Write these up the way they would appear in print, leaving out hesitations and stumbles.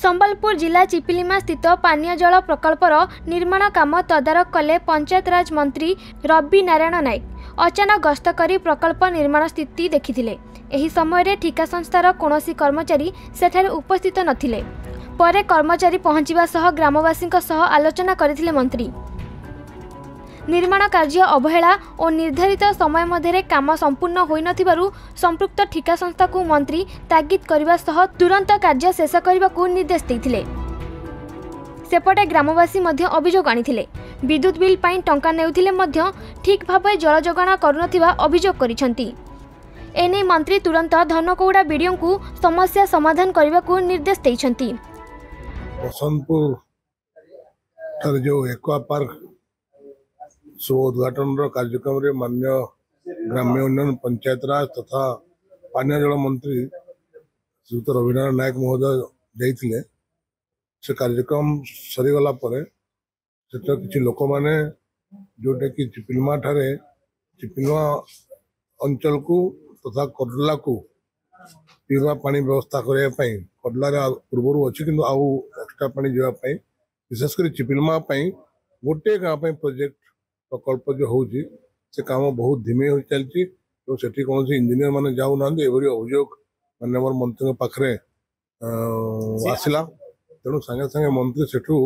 संबलपुर जिला चिपिलिमा स्थित पानीय जल प्रकल्पर निर्माण काम तदारख कले पंचायतराज मंत्री रवि नारायण नायक। अचानक गस्त करी प्रकल्प निर्माण स्थिति देखिथिले। एही समय ठिका संस्थार कौनसी कर्मचारी सेठारे उपस्थित नथिले। परे कर्मचारी पहुंचीबा सह ग्रामवासी सह आलोचना करथिले मंत्री। निर्माण कार्य अवहेला और निर्धारित समय मध्य काम संपूर्ण होई नथिबारु संपृक्त ठिका संस्था को मंत्री तागिद करने सह तुरंत कार्य शेष करने को निर्देश देथिले। सेपटे ग्रामवासी मध्य अभियोग आनिथिले। विद्युत बिल पाई टंका नेउथिले मध्य ठीक भाबे जल जोगाण करुनथिबा अभियोग करिसंती। एने मंत्री तुरंत धनकौड़ा बीडीओ को समस्या समाधान करने को निर्देश देइछंती। बसंतपुर जो एक्वा पार्क उद्घाटन कार्यक्रम रे मान्य ग्राम्य उन्नयन पंचायतराज तथा पानीय जल मंत्री श्रीयुत रवि नारायण नायक महोदय जाइथिले। से कार्यक्रम सरीगला परे सेटा किछि लोक माने जोटे कि चिपिलमा ठारे चिपिलमा अंचल को तथा कडला को पीवा पानी व्यवस्था करने पाई कडलार पूर्व अच्छी कि आउ एक्स्ट्रा पानी जावाई विशेषकर चिपिलमा गोटे गाँव प्रोजेक्ट प्रकल्प जो होची से काम बहुत धीमे हो चलती। तो सेठी कौन इंजीनियर माने जाऊ ना एवरी अभियोग माननीय मंत्री पाखे आसला। तेणु सांगे सांगे मंत्री सेठू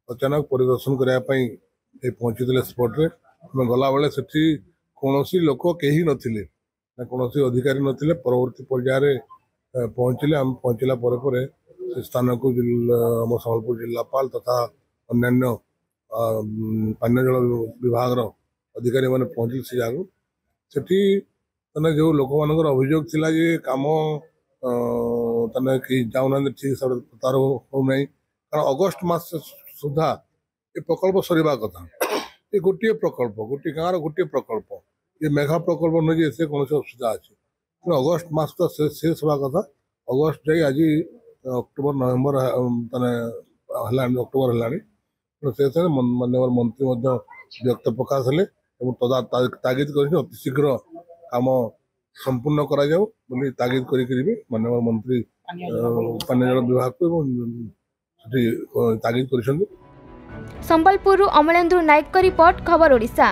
अचानक परिदर्शन करने पहुंची स्पॉट रे। गला बेले सेठी कौनसी लोक कहीं नथिले ना कौनसी अधिकारी नथिले। परवर्ती पर्याय पहुंचले। आम पहुंचला पर स्थान को आम संबलपुर जिलापाल तथा अन्य पानीय जल विभाग अधिकारी मैंने पहुंचले से जगह सेठी जो लोक मान अभियोग थिला जे काम कि जाऊना ठीक तार होना कारण अगस्ट मास सुधा ये प्रकल्प सरीवा कथा। ये गोटे प्रकल्प गोटे गाँव गोटे प्रकल्प ये मेघा प्रकल्प नहीं से कौन असुविधा अच्छे अगस्ट मास तो शेष हवा कथा। अगस्ट जाए आज अक्टोबर नवेम्बर अक्टोबर है से माननीय मंत्री व्यक्त प्रकाश हेले तागिद कर अति शीघ्र काम संपूर्ण करा जाऊ बोली तागिद करी माननीय मंत्री पानीय जल विभाग को तागिद कर। संबलपुर अमलेंद्र नायक रिपोर्ट खबर ओडिशा।